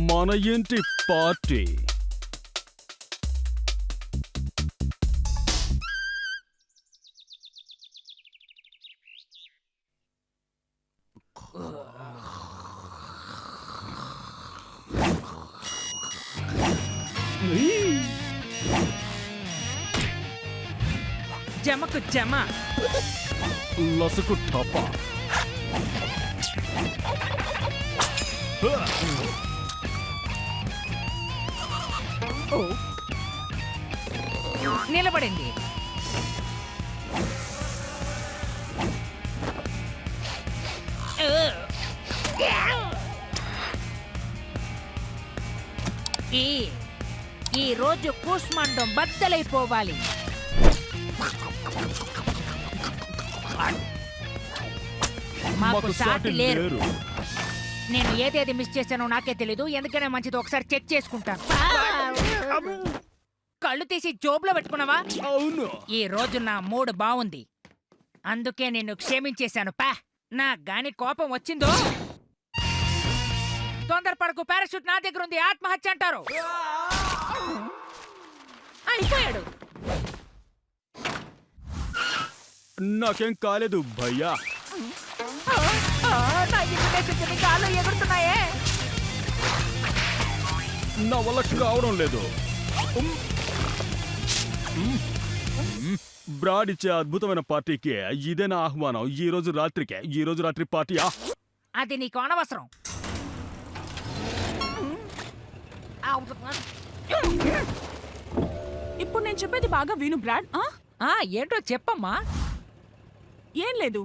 మన ఇంటి పార్టీ. జమకు జమ లసుకు టప. నిలబడింది. ఈ రోజు కూష్మాండం బద్దలైపోవాలి. మాకు సాటి లేరు. నేను ఏదేది మిస్ చేశానో నాకే తెలీదు. ఎందుకనే మంచిది ఒకసారి చెక్ చేసుకుంటాను. కళ్ళు తీసి జోబులో పెట్టుకున్నావా? అవును. ఈ రోజు నా మూడ్ బాగుంది, అందుకే నిన్ను క్షమించేశాను. పా నా గాని కోపం వచ్చిందో తొందరపడకు. పారాషూట్ నా దగ్గర ఉంది. ఆత్మహత్య అంటారు. అయిపోయాడు. నాకేం కాలేదు భయ్యా. కాళ్ళు ఎగురుతున్నాయే. నా వల్ల కావడం లేదు. బ్రాడ్ ఇచ్చే అద్భుతమైన పార్టీకి ఇదే నా ఆహ్వానం. ఈ రోజు రాత్రి పార్టీయా? అది నీకు అనవసరం. ఇప్పుడు నేను చెప్పేది బాగా విను బ్రాడ్. ఏంటో చెప్పమ్మా. ఏం లేదు,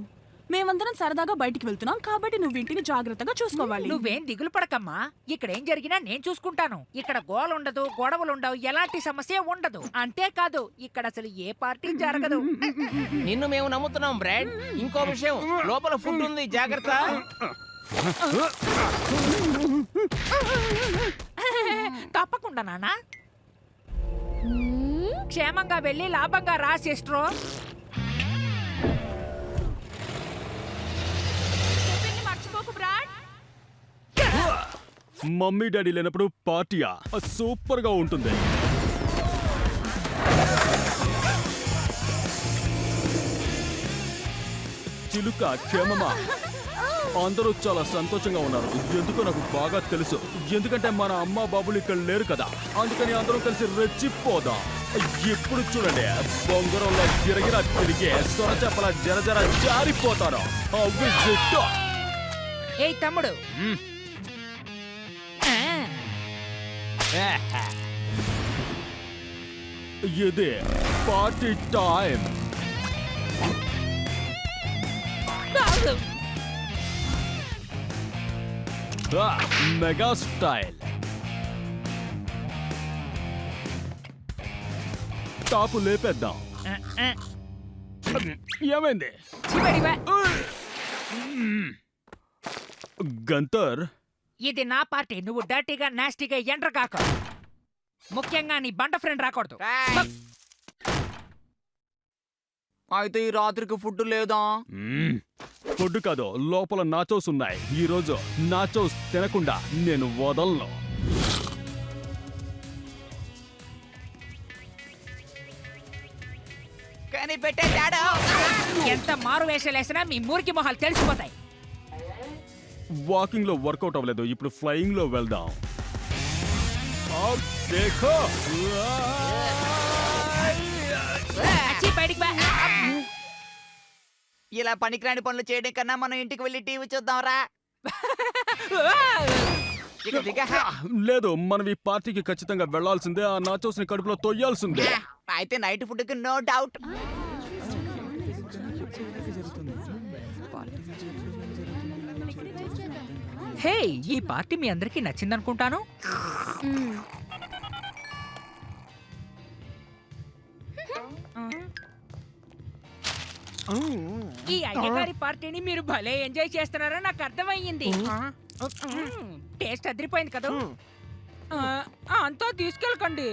మేమందరం సరదాగా బయటికి వెళ్తున్నాం కాబట్టి నువ్వు ఇంటిని జాగ్రత్తగా చూసుకోవాలి. నువ్వేం దిగులు పడకమ్మా. ఇక్కడ ఏం జరిగినా నేను చూసుకుంటాను. ఇక్కడ గోల ఉండదు, గొడవలు ఉండవు, ఎలాంటి సమస్య ఉండదు. అంతేకాదు ఇక్కడ అసలు ఏ పార్టీ జరగదు. నిన్ను మేము నమ్ముతున్నాం బ్రాడ్. ఇంకో విషయం, లోపల ఫుడ్ ఉంది, జాగ్రత్త. తప్పకుండా నాన్న. క్షేమంగా వెళ్ళి లాభంగా రా సిస్ట్రో. మమ్మీ డాడీ లేనప్పుడు పార్టీయా సూపర్ గా ఉంటుంది. చిలుక క్షేమమా? అందరూ చాలా సంతోషంగా ఉన్నారు. ఎందుకో నాకు బాగా తెలుసు. ఎందుకంటే మన అమ్మ బాబులు ఇక్కడ లేరు కదా. అందుకని అందరూ కలిసి రెచ్చిపోదాం. ఎప్పుడు చూడండి బొంగరంలో గిరగిరా తిరిగి సొరచెప్పల జరజర జారిపోతారు. ఏయ్ తమ్ముడు, ఇది party time. Mega style. Top లేపేద్దాం. ఏమైంది గంతర్? ఇది నా పార్టీ. నువ్వు డర్టీగా నాస్టీగా ఎంటర్ కాక. ముఖ్యంగా నీ బండ ఫ్రెండ్ రాకూడదు. అయితే ఈ రాత్రికి ఫుడ్ లేదా? ఫుడ్ కాదు, లోపల నాచోస్ ఉన్నాయి. ఈ రోజు నాచోస్ తినకుండా నేను వదలను. కానీ పెట్టేశాడు. ఎంత మారు వేషాలేసినా మీ మురికి మొహాలు తెలిసిపోతాయి. వాకింగ్ లో వర్కౌట్ అవ్వలేదు, ఇప్పుడు ఫ్లయింగ్ లో వెళ్దాం. దేఖో బయటికి బా. ఇలా పనికిరాని పనులు చేయడం కన్నా మనం ఇంటికి వెళ్ళి టీవీ చూద్దాంరా. లేదు, మనం ఈ పార్టీకి ఖచ్చితంగా వెళ్లాల్సిందే. ఆ నాచోస్ ని కడుపులో తొయ్యాల్సిందే. అయితే నైట్ ఫుడ్ కి నో డౌట్. హే, ఈ పార్టీ మీ అందరికీ నచ్చిందనుకుంటాను. ఈ అయ్యగారి పార్టీని మీరు భలే ఎంజాయ్ చేస్తున్నారని నాకు అర్థమయ్యింది. టేస్ట్ అదిరిపోయింది కదా. అంతా తీసుకెళ్ళకండి.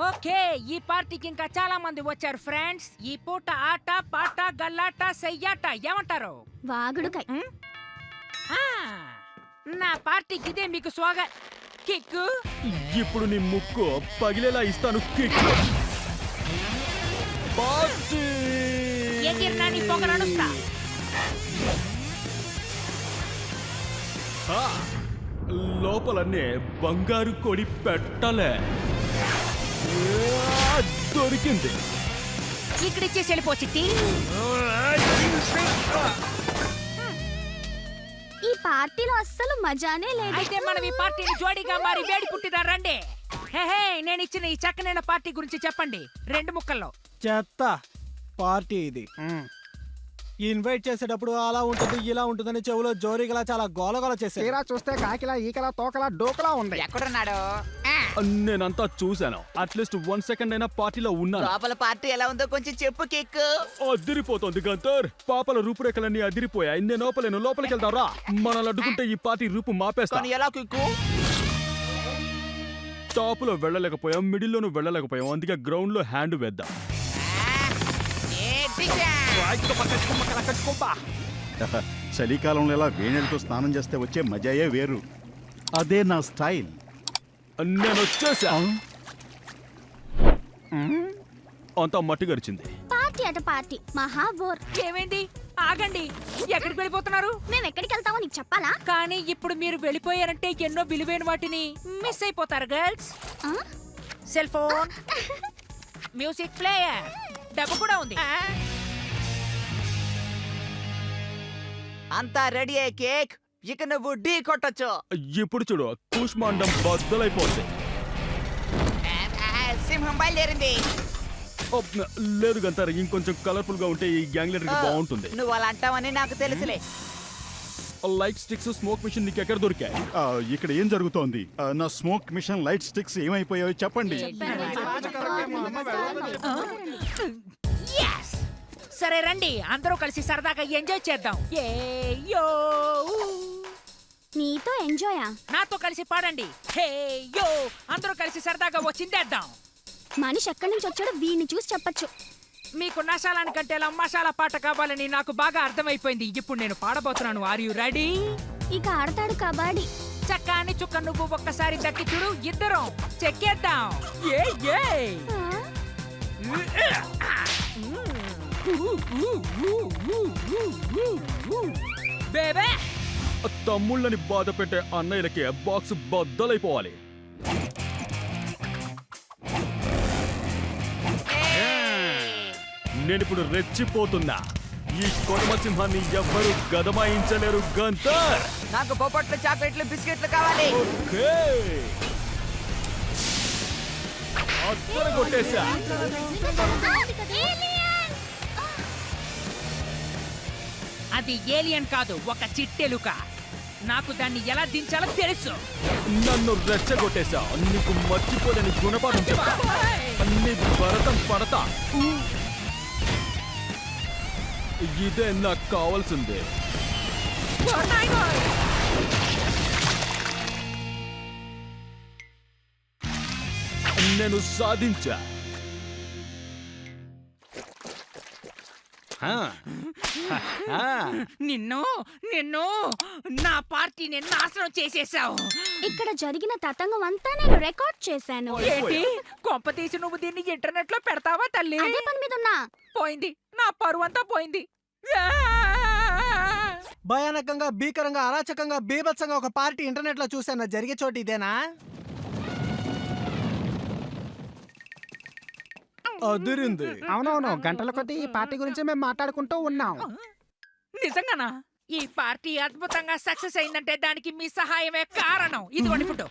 ఓకే, ఈ పార్టీకి ఇంకా చాలా మంది వచ్చారు ఫ్రెండ్స్. ఈ పూట ఆట పాట గల్లాట సయ్యాట ఏమంటారు? వాగుడుకాయ్. నా పార్టీకి ఇదే మీకు స్వాగతం. కిక్కు ఇప్పుడు నీ ముక్కు పగిలేలా ఇస్తాను కిక్. పార్టీ! ఎగిరినా నీ పొగ నడుస్తా. ఆ, లోపలన్నీ బంగారు కొడి పెట్టలే. ఆ, దొరికింది. ఇక్కడిచ్చేసి వెళ్ళిపో చిట్టి. ఈ పార్టీలో అస్సలు మజానే లేదు. అయితే మనం ఈ పార్టీని జోడీగా మారి వేడి పుట్టిదా రండి. హే హే, నేను ఇచ్చిన ఈ చక్కనైన పార్టీ గురించి చెప్పండి 2 ముక్కల్లో. చెత్త పార్టీ ఇది. ఇన్వైట్ చేసేటప్పుడు అలా ఉంటుంది ఇలా ఉంటుందని చెవులో జోరీగలా చాలా గోలగోల చేశారు. తీరా చూస్తే కాకిలా ఈకలా తోకలా డోకలా ఉంది. ఎక్కడున్నాడు? నేనంతా చూశాను. అట్లీస్ట్ 1 సెకండ్ అయినా పార్టీలో ఉన్నాను. లోపల పార్టీ ఎలా ఉందో కొంచెం చెప్పు కిక్. అదిరిపోతుంది గంతర్. పాపల రూపురేఖలన్నీ అదిరిపోయాయి. నేను లోపలేను. లోపలికి వెళ్దాం రా. మనల్ని అడ్డుకుంటే ఈ పార్టీ రూపు మాపేస్తా. కానీ ఎలా కిక్కు? టాప్ లో వెళ్ళలేకపోయాం, మిడిల్ లోను వెళ్ళలేకపోయాం. అందుకే గ్రౌండ్ లో హ్యాండ్ వేద్దాం. చలికాలంలో ఇలా వేణెలతో స్నానం చేస్తే వచ్చే మజాయే వేరు. అదే నా స్టైల్. నేను వచ్చేసా. అంతా మట్టి గరిచింది. పార్టీ అట పార్టీ మహా బోర్. ఏమైంది? ఆగండి, ఎక్కడికి వెళ్ళిపోతున్నారు? మేము ఎక్కడికి వెళ్తామో నీకు చెప్పాలా? కానీ ఇప్పుడు మీరు వెళ్ళిపోయారంటే ఎన్నో విలువైన వాటిని మిస్ అయిపోతారు గర్ల్స్. ఆ? సెల్ ఫోన్, మ్యూజిక్ ప్లేయర్, డబ్బు కూడా ఉంది. అంతా రెడీ అయ్యే కేక్. ఇక నువ్వు ఢీ కొట్టొచ్చు. ఇప్పుడు చూడు, కూష్మాండం బద్దలైపోతుంది. సింహం బయలుదేరింది. లేదు గంతర్, ఇంకొంచెం కలర్ఫుల్ గా ఉంటే ఈ గ్యాంగ్ లీడర్ బాగుంటుంది. నువ్వు అలా అంటావని నాకు తెలుసులే. లైట్ స్టిక్స్, స్మోక్ మిషన్ నీకు ఎక్కడ దొరికాయి? ఇక్కడ ఏం జరుగుతోంది? నా స్మోక్ మిషన్ లైట్ స్టిక్స్ ఏమైపోయాయో చెప్పండి. Yes! సరే రండి, అందరూ కలిసి సరదాగా ఎంజాయ్ చేద్దాం. ఏ యో, నీతో ఎంజాయా? నాతో కలిసి పాడండి. హే యో, అందరూ కలిసి సరదాగా వచ్చిందేద్దాం. మనిషి ఎక్కడి నుంచి వచ్చాడో వీడిని చూసి చెప్పొచ్చు. మీకు నశాలాని కంటేలా మసాలా పాట కావాలని నాకు బాగా అర్థమైపోయింది. ఇప్పుడు నేను పాడబోతున్నాను. Are you ready? ఇక ఆడతాడు కబడ్డీ. చక్కాని చుక్క నువ్వు ఒక్కసారి దక్కి చూడు, ఇద్దరం చెక్కేద్దాం. ఏ ఏ బేబే, తమ్ముళ్ళని బాధ పెట్టే అన్నయ్యలకి బాక్స్ బద్దలైపోవాలి. నేనిప్పుడు రెచ్చిపోతున్నా. ఈ కొడమ సింహాన్ని ఎవ్వరూ గదమాయించలేరు గంతర్. నాకు పొప్పట్లు, చాక్లెట్లు, బిస్కెట్లు కావాలి. ఓకే, అద్దరు కొట్టేశా. అది ఏలియన్ కాదు, ఒక చిట్టెలుక. నాకు దాన్ని ఎలా దించాలో తెలుసు. నన్ను రెచ్చగొట్టేశా. నీకు మర్చిపోలేని గుణపాఠం చెప్తా. నీ భరతం పడతా. ఇదే నాకు కావాల్సిందే. నేను సాధించా. నిన్ను నిన్ను నా పార్టీని నాశనం చేసేసావు. ఇక్కడ జరిగిన తతంగం అంతా నేను రికార్డ్ చేశాను. ఏంటి? కొంప తీసి నువ్వు దీన్ని ఇంటర్నెట్ లో పెడతావా తల్లి? అదే పని మీద ఉన్నా. పోయింది, నా పరువు అంతా పోయింది. భయానకంగా భీకరంగా అరాచకంగా బీభత్సంగా ఒక పార్టీ ఇంటర్నెట్ లో చూసాను. జరిగే చోటు ఇదేనా? అదిరింది. అవునవును, గంటల కొద్దీ ఈ పార్టీ గురించి మేము మాట్లాడుకుంటూ ఉన్నాం. నిజంగానా? ఈ పార్టీ అద్భుతంగా సక్సెస్ అయిందంటే దానికి మీ సహాయమే కారణం. ఇదిగోండి ఫుడ్.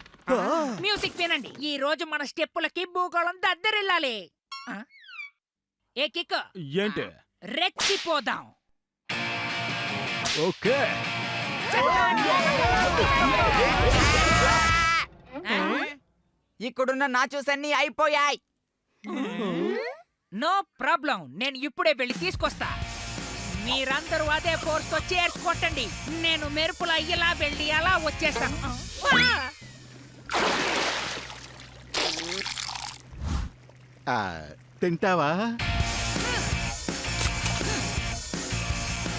మ్యూజిక్ వినండి. ఈ రోజు మన స్టెప్పులకి భూగోళం దద్దరిల్లాలి. ఏ కిక్, ఏంటి? రెచ్చిపోదాం. ఓకే, ఇక్కడున్న నాచూస్ అన్ని అయిపోయాయి. నో ప్రాబ్లం, నేను ఇప్పుడే వెళ్ళి తీసుకొస్తా. మీరందరూ అదే ఫోర్స్ తో చేర్స్ కొట్టండి. నేను మెరుపులా ఇలా వెళ్ళి అలా వచ్చేస్తాను. తింటావా?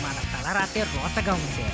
మన తలరాతే రోతగా ఉంటే